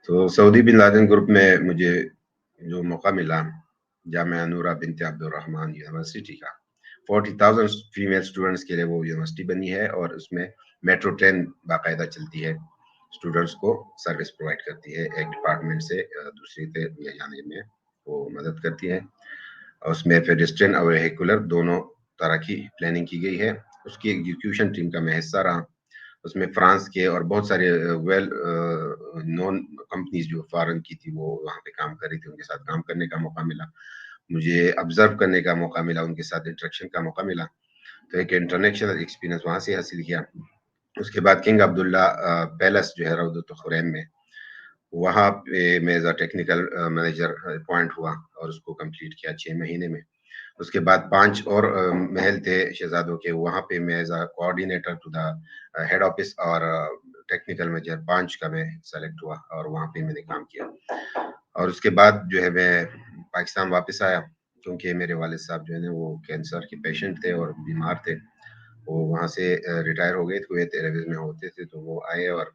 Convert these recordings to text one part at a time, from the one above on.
تو سعودی bin Laden group میں مجھے جو موقع ملا جامعہ نورہ بنت عبدالرحمن یونیورسٹی کا 40,000 فیمیل اسٹوڈنٹس کے لیے وہ یونیورسٹی بنی ہے اور اس میں میٹرو ٹرین باقاعدہ چلتی ہے، اسٹوڈنٹس کو سروس پرووائڈ کرتی ہے، ایک ڈپارٹمنٹ سے دوسری پہ لے جانے میں وہ مدد کرتی ہے، اور اس میں پیڈسٹرین اور ویہیکولر دونوں طرح کی پلاننگ کی گئی ہے۔ اس کی ایگزیکیوشن ٹیم کا میں حصہ رہا، اس میں فرانس کے اور بہت سارے ویل نون کمپنیز جو فارن کی تھی وہ وہاں پہ کام کر رہی تھی، ان کے ساتھ کام کرنے کا موقع ملا، مجھے آبزرو کرنے کا موقع ملا، ان کے ساتھ انٹریکشن کا موقع ملا، تو ایک انٹرنیشنل ایکسپیرینس وہاں سے حاصل کیا۔ اس کے بعد کنگ عبداللہ پیلس جو ہے روضۃ الخریم میں، وہاں پہ میں as a technical manager appoint ہوا اور اس کو کمپلیٹ کیا 6 مہینے میں۔ اس کے بعد 5 اور محل تھے شہزادوں کے، وہاں پہ میں as a coordinator to the head office اور ٹیکنیکل مینیجر 5 کا میں سلیکٹ ہوا اور وہاں پہ میں نے کام کیا۔ اور اس کے بعد جو ہے میں پاکستان واپس آیا، کیونکہ میرے والد صاحب جو ہے نا وہ کینسر کے پیشنٹ تھے اور بیمار تھے، وہ وہاں سے ریٹائر ہو گئے تھے، ایئرویز میں ہوتے تھے، تو وہ آئے اور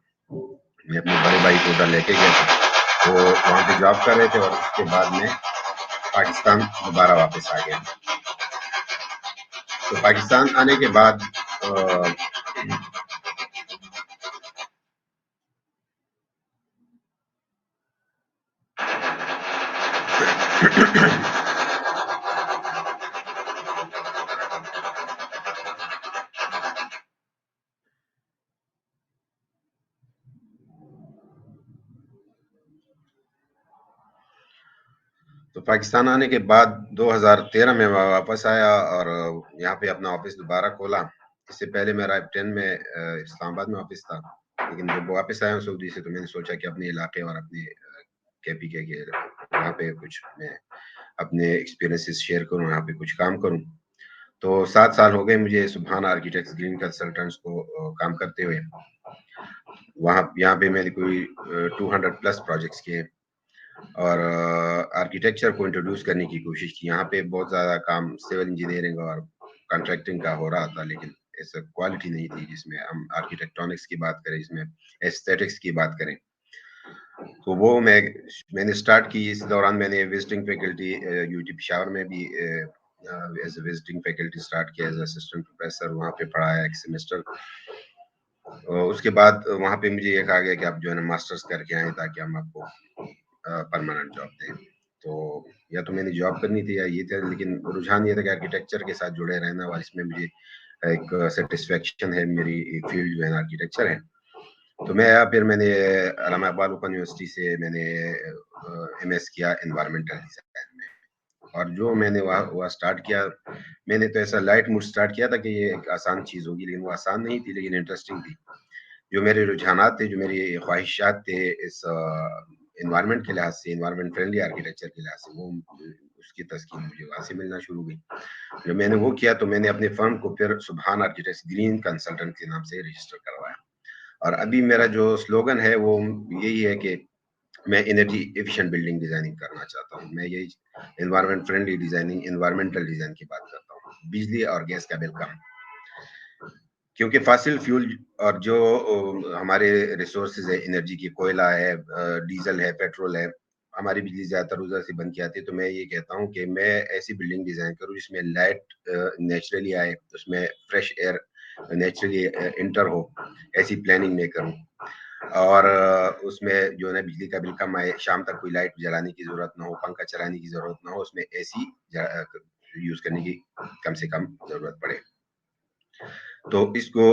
میں اپنے بڑے بھائی کو ادھر لے کے گیا تھا، وہ وہاں پہ جاب کر رہے تھے، اور اس کے بعد میں پاکستان دوبارہ واپس آ گیا۔ تو پاکستان آنے کے بعد تو پاکستان آنے کے بعد 2013 میں واپس آیا اور یہاں پہ اپنا آفس دوبارہ کھولا۔ اس سے پہلے میرا 10 میں اسلام آباد میں آفس تھا، لیکن جب واپس آیا سعودی سے تو میں نے سوچا کہ اپنے علاقے اور اپنے کے وہاں پہ کچھ میں اپنے ایکسپیرینسز شیئر کروں، یہاں پہ کچھ کام کروں۔ تو 7 سال ہو گئے مجھے سبحان آرکیٹیکٹس گرین کنسلٹنٹس کو کام کرتے ہوئے۔ یہاں پہ میں نے کوئی 200+ پروجیکٹس کیے اور آرکیٹیکچر کو انٹروڈیوس کرنے کی کوشش کی۔ یہاں پہ بہت زیادہ کام سول انجینئرنگ اور کنٹریکٹنگ کا ہو رہا تھا، لیکن ایسا کوالٹی نہیں تھی جس میں ہم آرکیٹیکٹونکس کی بات کریں، جس میں ایستھیٹکس کی بات کریں۔ تو وہ میں نے سٹارٹ کی۔ اس دوران میں نے وزٹنگ فیکلٹی UT پشاور میں بھی as a visiting faculty start کیا، ایز اسسٹنٹ پروفیسر وہاں پہ پڑھایا ایک سیمسٹر۔ اس کے بعد وہاں پہ مجھے یہ کہا گیا کہ آپ جو ہے نا ماسٹرز کر کے آئیں تاکہ ہم آپ کو پرماننٹ جاب دیں۔ تو یا تو میں نے جاب کرنی تھی یا یہ تھا، لیکن رجحان یہ تھا کہ آرکیٹیکچر کے ساتھ جڑے رہنا، اور اس میں مجھے ایک سیٹسفیکشن ہے، میری فیلڈ جو ہے نا آرکیٹیکچر ہے۔ تو میں نے علامہ اقبال اوپن یونیورسٹی سے میں نے MS کیا انوائرمنٹل ڈیزائن میں، اور جو میں نے وہاں سٹارٹ کیا، میں نے تو ایسا لائٹ موڈ سٹارٹ کیا تھا کہ یہ ایک آسان چیز ہوگی، لیکن وہ آسان نہیں تھی، لیکن انٹرسٹنگ تھی۔ جو میرے رجحانات تھے، جو میری خواہشات تھے اس انوائرمنٹ کے لحاظ سے، انوائرمنٹ فرینڈلی آرکیٹیکچر کے لحاظ سے، وہ اس کی تسکین مجھے وہاں سے ملنا شروع ہوئی۔ جب میں نے وہ کیا تو میں نے اپنے فرم کو پھر سبحان آرکیٹیکٹس گرین کنسلٹنٹ کے نام سے رجسٹر کروایا، اور ابھی میرا جو سلوگن ہے وہ یہی ہے کہ میں انرجی ایفیشینٹ بلڈنگ ڈیزائننگ کرنا چاہتا ہوں۔ میں یہی environment friendly designing, environmental design کی بات کرتا ہوں، بجلی اور گیس کا بل کم، کیونکہ فاسل فیول اور جو ہمارے ریسورسز ہے، انرجی کی، کوئلہ ہے، ڈیزل ہے، پیٹرول ہے، ہماری بجلی زیادہ تر ادھر سے بن کے آتی ہے۔ تو میں یہ کہتا ہوں کہ میں ایسی بلڈنگ ڈیزائن کروں جس میں لائٹ نیچرلی آئے، اس میں فریش ایئر نیچرلی انٹر ہو، ایسی پلاننگ میں کروں، اور اس میں جو ہے نا بجلی کا بل کم آئے، شام تک کوئی لائٹ جلانے کی ضرورت نہ ہو، پنکھا چلانے کی ضرورت نہ ہو، اس میں AC یوز کرنے کی کم سے کم ضرورت پڑے۔ تو اس کو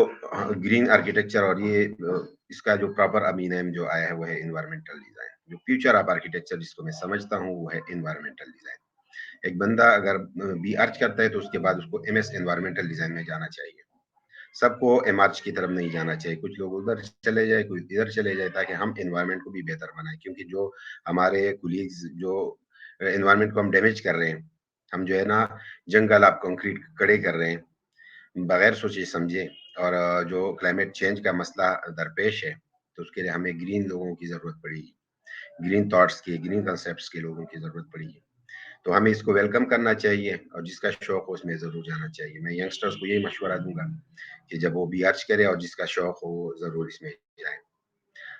گرین آرکیٹیکچر، اور یہ اس کا جو پراپر ابھی نیم جو آیا ہے وہ ہے انوائرمنٹل ڈیزائن۔ جو فیوچر آف آرکیٹیکچر جس کو میں سمجھتا ہوں وہ ہے انوائرمنٹل ڈیزائن۔ ایک بندہ اگر BArch کرتا ہے تو اس کے بعد اس کو MS انوائرمنٹل ڈیزائن میں جانا چاہیے۔ سب کو MArch کی طرف نہیں جانا چاہیے، کچھ لوگ ادھر چلے جائے، کچھ ادھر چلے جائے، تاکہ ہم انوائرمنٹ کو بھی بہتر بنائیں، کیونکہ جو ہمارے کولیگز جو انوائرمنٹ کو ہم ڈیمیج کر رہے ہیں، ہم جو ہے نا جنگل آپ کنکریٹ کڑے کر رہے ہیں بغیر سوچے سمجھے، اور جو کلائمیٹ چینج کا مسئلہ درپیش ہے، تو اس کے لیے ہمیں گرین لوگوں کی ضرورت پڑے گی، گرین تھاٹس کی، گرین کنسیپٹس کے لوگوں کی ضرورت پڑے گی۔ تو ہمیں اس کو ویلکم کرنا چاہیے، اور جس کا شوق ہو اس میں ضرور جانا چاہیے۔ میں ینگسٹرز کو یہی مشورہ دوں گا کہ جب وہ BArch کرے اور جس کا شوق ہو وہ ضرور اس میں جائے۔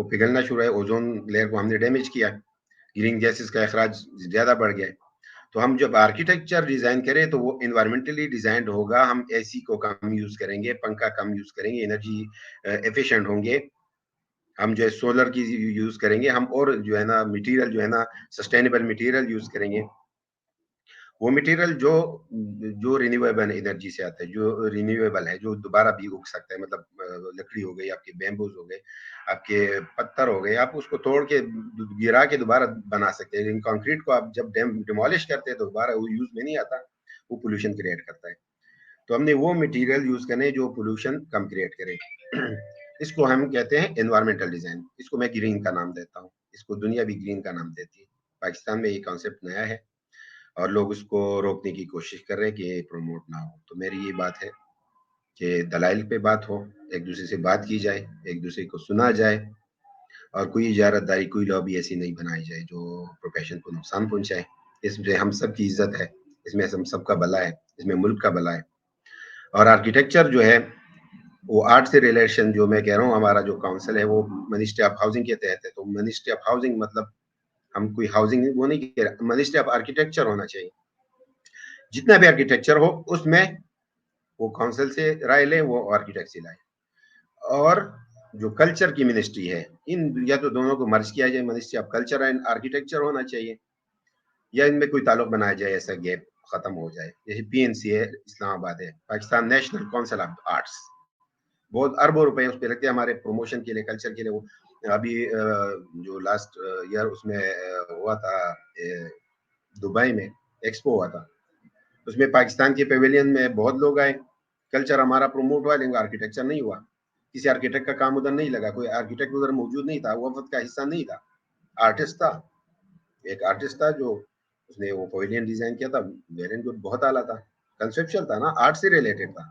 وہ پگھلنا شروع ہے, اوزون لیئر کو ہم نے ڈیمیج کیا, گرین گیسز کا اخراج زیادہ بڑھ گیا. تو ہم جب آرکیٹیکچر ڈیزائن کریں تو وہ انوائرمنٹلی ڈیزائنڈ ہوگا, ہم اے سی کو کم یوز کریں گے, پنکھا کم یوز کریں گے, انرجی ایفیشینٹ ہوں گے, ہم جو ہے سولر کی یوز کریں گے, ہم اور جو ہے نا مٹیریل جو ہے نا سسٹینیبل مٹیریل یوز کریں گے. وہ مٹیریل جو رینیویبل انرجی سے آتا ہے, جو رینیویبل ہے, جو دوبارہ بھی اگ سکتا ہے, مطلب لکڑی ہو گئی, آپ کے بیمبوز ہو گئے, آپ کے پتھر ہو گئے, آپ اس کو توڑ کے گرا کے دوبارہ بنا سکتے ہیں. لیکن کانکریٹ کو آپ جب ڈیمالش کرتے ہیں تو دوبارہ وہ یوز میں نہیں آتا, وہ پولوشن کریٹ کرتا ہے. تو ہم نے وہ مٹیریل یوز کرنے جو پولوشن کم کریٹ کرے. اس کو ہم کہتے ہیں انوائرمنٹل ڈیزائن. اس کو میں گرین کا نام دیتا ہوں, اس کو دنیا بھی گرین کا نام دیتی ہے. پاکستان میں یہ کانسیپٹ نیا ہے اور لوگ اس کو روکنے کی کوشش کر رہے ہیں کہ یہ پروموٹ نہ ہو. تو میری یہ بات ہے کہ دلائل پہ بات ہو, ایک دوسرے سے بات کی جائے, ایک دوسرے کو سنا جائے, اور کوئی اجارت داری, کوئی لابی ایسی نہیں بنائی جائے جو پروفیشن کو نقصان پہنچائے. اس میں ہم سب کی عزت ہے, اس میں ہم سب کا بھلا ہے, اس میں ملک کا بھلا ہے. اور آرکیٹیکچر جو ہے وہ آرٹ سے ریلیشن, جو میں کہہ رہا ہوں, ہمارا جو کاؤنسل ہے وہ منسٹری آف ہاؤسنگ کے تحت ہے. تو منسٹری آف ہاؤسنگ مطلب ہم کوئی ہاؤسنگ وہ نہیں کہہ رہے, منسٹری آف آرکیٹیکچر ہونا چاہیے. جتنا بھی آرکیٹیکچر ہو اس میں وہ کاؤنسل سے رائے لے, وہ آرکیٹیکٹ سے لائے. اور جو کلچر کی منسٹری ہے, ان یا تو دونوں کو مرج کیا جائے, ministry of culture and architecture ہونا چاہیے, یا ان میں کوئی تعلق بنایا جائے, ایسا گیپ ختم ہو جائے. جیسے پی این سی ہے اسلام آباد ہے, Pakistan national council of arts, بہت اربوں روپے اس پہ لگتے ہیں ہمارے پروموشن کے لیے, کلچر کے لیے. وہ ابھی جو لاسٹ ایئر اس میں ہوا تھا دبئی میں ایکسپو ہوا تھا, اس میں پاکستان کے پیویلین میں بہت لوگ آئے, کلچر ہمارا پروموٹ ہوا, لیکن آرکیٹیکچر نہیں ہوا. کسی آرکیٹیکٹ کا کام ادھر نہیں لگا, کوئی آرکیٹیکٹ ادھر موجود نہیں تھا, وہ وفد کا حصہ نہیں تھا, آرٹسٹ تھا, ایک آرٹسٹ تھا جو اس نے وہ پیویلین ڈیزائن کیا تھا. ویری گڈ, بہت اعلیٰ تھا, کنسپچل تھا نا, آرٹ سے ریلیٹڈ تھا.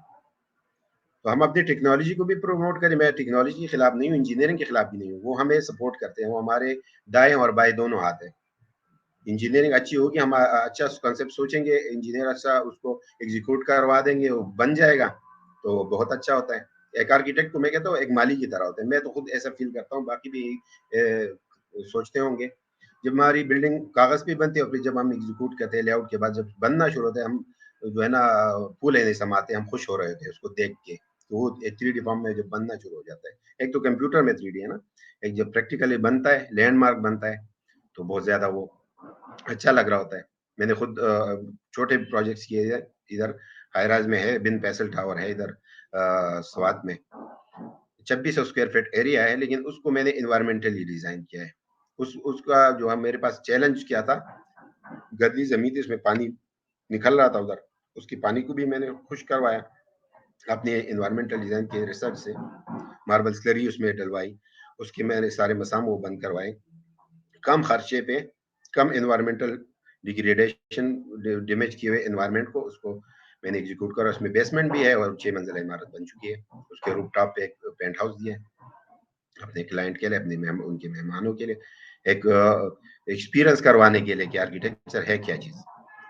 تو ہم اپنی ٹیکنالوجی کو بھی پروموٹ کریں. میں ٹیکنالوجی کے خلاف نہیں ہوں, انجینئرنگ کے خلاف بھی نہیں ہوں, وہ ہمیں سپورٹ کرتے ہیں, وہ ہمارے دائیں اور بائیں دونوں ہاتھ ہیں. انجینئرنگ اچھی ہوگی, ہم اچھا کنسپٹ سوچیں گے, انجینئر اچھا اس کو ایگزیکیوٹ کروا دیں گے, وہ بن جائے گا تو بہت اچھا ہوتا ہے. ایک آرکیٹیکٹ کو میں کہتا ہوں ایک مالی کی طرح ہوتا ہے, میں تو خود ایسا فیل کرتا ہوں, باقی بھی سوچتے ہوں گے. جب ہماری بلڈنگ کاغذ پہ بنتی ہے اور پھر جب ہم ایگزیکیوٹ کرتے ہیں, لے آؤٹ کے بعد جب بننا شروع ہوتا ہے, ہم جو ہے نا پھولے نہیں سماتے, ہم خوش ہو رہے ہوتے ہیں اس کو دیکھ کے. تو وہ 3D فارم میں جب بننا شروع ہو جاتا ہے, ایک تو کمپیوٹر میں 3D ہے نا, ایک جب پریکٹیکلی بنتا ہے, لینڈ مارک بنتا ہے, تو بہت زیادہ وہ اچھا لگ رہا ہوتا ہے. میں نے خود چھوٹے پروجیکٹس کیے ہیں, ادھر ہائراز میں ہے, بن فیصل ٹاور ہے ادھر سوات میں, 2600 اسکوائر فٹ ایریا ہے, لیکن اس کو میں نے انوائرمنٹلی ڈیزائن کیا ہے. اس کا جو میرے پاس چیلنج کیا تھا, گدی زمین تھی, اس میں پانی نکل رہا تھا ادھر, اس کی پانی کو بھی میں نے خشک کروایا اپنے انوائرمنٹل ڈیزائن کے ریسرچ سے. ماربل سلری اس میں ڈلوائی, اس کے میں نے سارے مسام وہ بند کروائے, کم خرچے پہ, کم انوائرمنٹل ڈیگریڈیشن, ڈیمیج کیے ہوئے انوائرمنٹ کو, اس کو میں نے ایگزیکیوٹ کرا. اس میں بیسمنٹ بھی ہے اور 6 منزلہ عمارت بن چکی ہے. اس کے روف ٹاپ پہ ایک پینٹ ہاؤس دیا ہے اپنے کلائنٹ کے لیے, اپنے ان کے مہمانوں کے لیے, ایک ایکسپیرئنس کروانے کے لیے کہ آرکیٹیکچر ہے کیا چیز.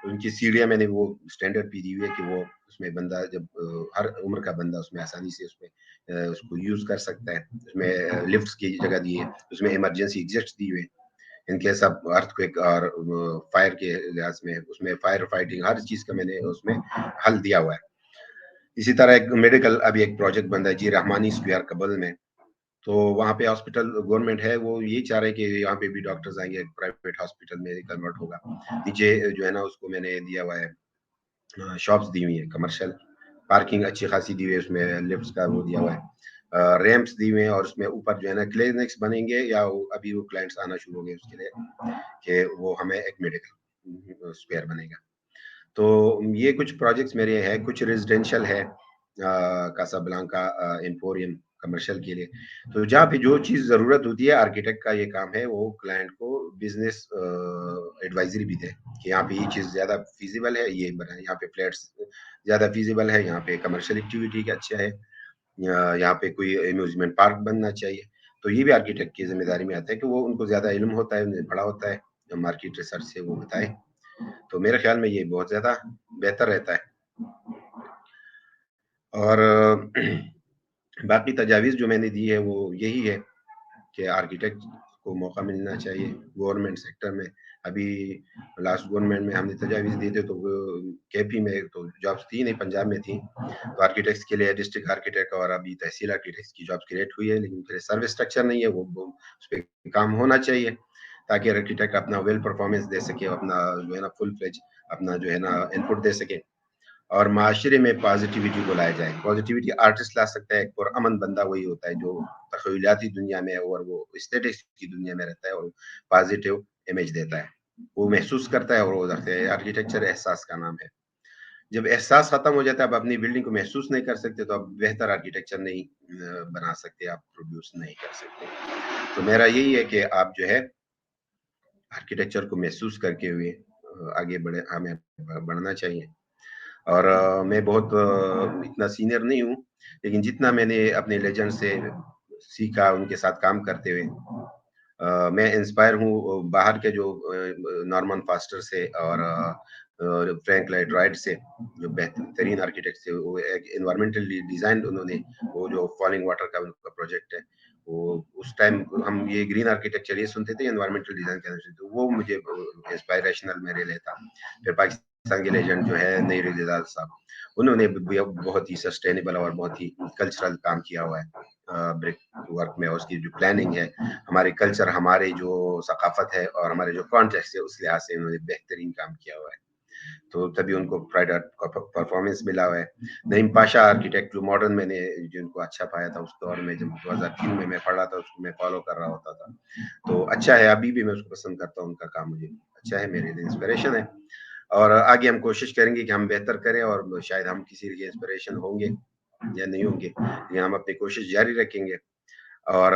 ان کی سیڑھیاں میں نے وہ اسٹینڈرڈ پی دی ہوئی ہے کہ وہ اس میں بندہ جب ہر عمر کا بندہ اس میں آسانی سے اس میں اس کو یوز کر سکتا ہے. اس میں لفٹس کی جگہ دی ہے, اس میں ایمرجنسی ایگزسٹ دی ہوئے ان کے سب, ارتھ کوئک اور فائر کے لحاظ میں, اس میں فائر فائٹنگ ہر چیز کا میں نے اس میں حل دیا ہوا ہے. اسی طرح ایک میڈیکل ابھی ایک پروجیکٹ بن رہا ہے جی رحمانی اسکوائر قبل میں, تو وہاں پہ ہاسپٹل گورنمنٹ ہے, وہ یہی چاہ رہے ہیں کہ یہاں پہ بھی ڈاکٹرز آئیں گے, پرائیویٹ ہاسپٹل میں کنورٹ ہوگا. نیچے جو ہے نا اس کو میں نے دیا ہوا ہے, شاپس دی ہوئی ہیں, کمرشل پارکنگ اچھی خاصی دی ہوئی ہے, اس میں لفٹس کا وہ دیا ہوا ہے, ریمپس دی ہوئے ہیں, اور اس میں اوپر جو ہے نا کلینکس بنیں گے, یا ابھی وہ کلائنٹس آنا شروع ہو گئے اس کے لیے کہ وہ ہمیں ایک میڈیکل اسکوائر بنے گا. تو یہ کچھ پروجیکٹس میرے ہیں, کچھ ریزیڈینشیل ہے, کاسا بلانکا ایمپوریم کمرشل کے لیے. تو جہاں پہ جو چیز ضرورت ہوتی ہے, آرکیٹیکٹ کا یہ کام ہے وہ کلائنٹ کو بزنس ایڈوائزری بھی دے کہ یہاں پہ یہ چیز زیادہ فیزیبل ہے, یہ بنائے, یہاں پہ فلیٹس زیادہ فیزیبل ہے, یہاں پہ کمرشل ایکٹیویٹی کا اچھا ہے, یہاں پہ کوئی امیوزمنٹ پارک بننا چاہیے. تو یہ بھی آرکیٹیکٹ کی ذمہ داری میں آتا ہے کہ وہ ان کو زیادہ علم ہوتا ہے, انہیں پڑھا ہوتا ہے, مارکیٹ ریسرچ سے وہ بتائے. تو میرے خیال میں یہ بہت زیادہ بہتر رہتا ہے. اور باقی تجاویز جو میں نے دی ہے وہ یہی ہے کہ آرکیٹیکٹ کو موقع ملنا چاہیے گورنمنٹ سیکٹر میں. ابھی لاسٹ گورنمنٹ میں ہم نے تجاویز دی تھے تو کے پی میں تو جابس تھی نہیں, پنجاب میں تھی, تو آرکیٹیکٹس کے لیے ڈسٹرکٹ آرکیٹیکٹ اور ابھی تحصیل آرکیٹیکٹس کی جابس کریٹ ہوئی ہے, لیکن پھر سروس اسٹرکچر نہیں ہے, وہ اس پہ کام ہونا چاہیے تاکہ آرکیٹیکٹ اپنا ویل پرفارمنس دے سکے, اپنا جو ہے نا فل فلیج اپنا جو ہے نا ان پٹ دے سکے, اور معاشرے میں پازیٹیوٹی کو لایا جائے. پازیٹیوٹی آرٹسٹ لا سکتا ہے, ایک پرامن بندہ وہی ہوتا ہے جو تخیلاتی دنیا میں اور وہ اسٹیٹکس کی دنیا میں رہتا ہے اور پازیٹیو امیج دیتا ہے, وہ محسوس کرتا ہے اور وہ رکھتا ہے. آرکیٹیکچر احساس کا نام ہے. جب احساس ختم ہو جاتا ہے, اب اپنی بلڈنگ کو محسوس نہیں کر سکتے, تو اب بہتر آرکیٹیکچر نہیں بنا سکتے, آپ پروڈیوس نہیں کر سکتے. تو میرا یہی ہے کہ آپ جو ہے آرکیٹیکچر کو محسوس کر کے ہوئے آگے بڑھے, ہمیں بڑھنا چاہیے. اور میں بہت اتنا سینئر نہیں ہوں, لیکن جتنا میں نے اپنے لیجنڈ سے سیکھا ان کے ساتھ کام کرتے ہوئے, میں انسپائر ہوں باہر کے جو نارمن فاسٹر سے اور فرینک لائٹ رائٹ سے, جو بہترین آرکیٹیکٹ سے. وہ ایک انوائرمنٹل ڈیزائن انہوں نے, وہ جو فالنگ واٹر کا ان کا پروجیکٹ ہے, وہ اس ٹائم ہم یہ گرین آرکیٹیکچر یہ سنتے تھے, انوائرمنٹل ڈیزائن کہتے تھے, وہ مجھے انسپائریشنل میرے لیے تھا. پھر پاکستان کے لیجنڈ جو ہے نیر الجلال صاحب, انہوں نے بہت ہی سسٹینیبل اور بہت ہی کلچرل کام کیا ہوا ہے برک ورک میں. اس کی جو پلاننگ ہے, ہمارے کلچر, ہمارے جو ثقافت ہے اور ہمارے جو کانٹیکسٹ ہے, اس لحاظ سے انہوں نے بہترین کام کیا ہوا ہے, تو تبھی ان کو پرائڈ پرفارمنس ملا ہوا ہے. نعیم پاشا آرکیٹیکٹ جو ماڈرن میں نے جن کو اچھا پایا تھا اس دور میں, جب 2003 میں پڑھا تھا, اس کو میں فالو کر رہا ہوتا تھا, تو اچھا ہے. ابھی بھی میں اس کو پسند کرتا ہوں, ان کا کام مجھے اچھا ہے, میرے لیے انسپریشن ہے. اور آگے ہم کوشش کریں گے کہ ہم بہتر کریں, اور شاید ہم کسی کے انسپریشن ہوں گے یا نہیں ہوں گے, لیکن ہم اپنی کوشش جاری رکھیں گے. اور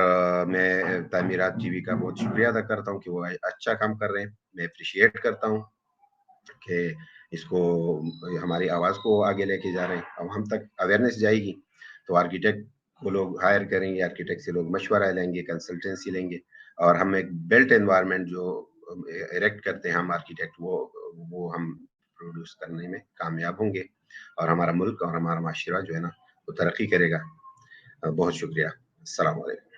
میں تعمیرات ٹی وی کا بہت شکریہ ادا کرتا ہوں کہ وہ اچھا کام کر رہے ہیں. میں اپریشیٹ کرتا ہوں کہ اس کو, ہماری آواز کو آگے لے کے جا رہے ہیں. اب ہم تک اویئرنیس جائے گی تو آرکیٹیکٹ کو لوگ ہائر کریں گے, آرکیٹیکٹ سے لوگ مشورہ لیں گے, کنسلٹنسی لیں گے, اور ہم ایک بیلٹ انوائرمنٹ جو ایریکٹ کرتے ہیں ہم آرکیٹیکٹ, وہ ہم پروڈیوس کرنے میں کامیاب ہوں گے, اور ہمارا ملک اور ہمارا معاشرہ جو ہے نا وہ ترقی کرے گا. بہت شکریہ. السلام علیکم.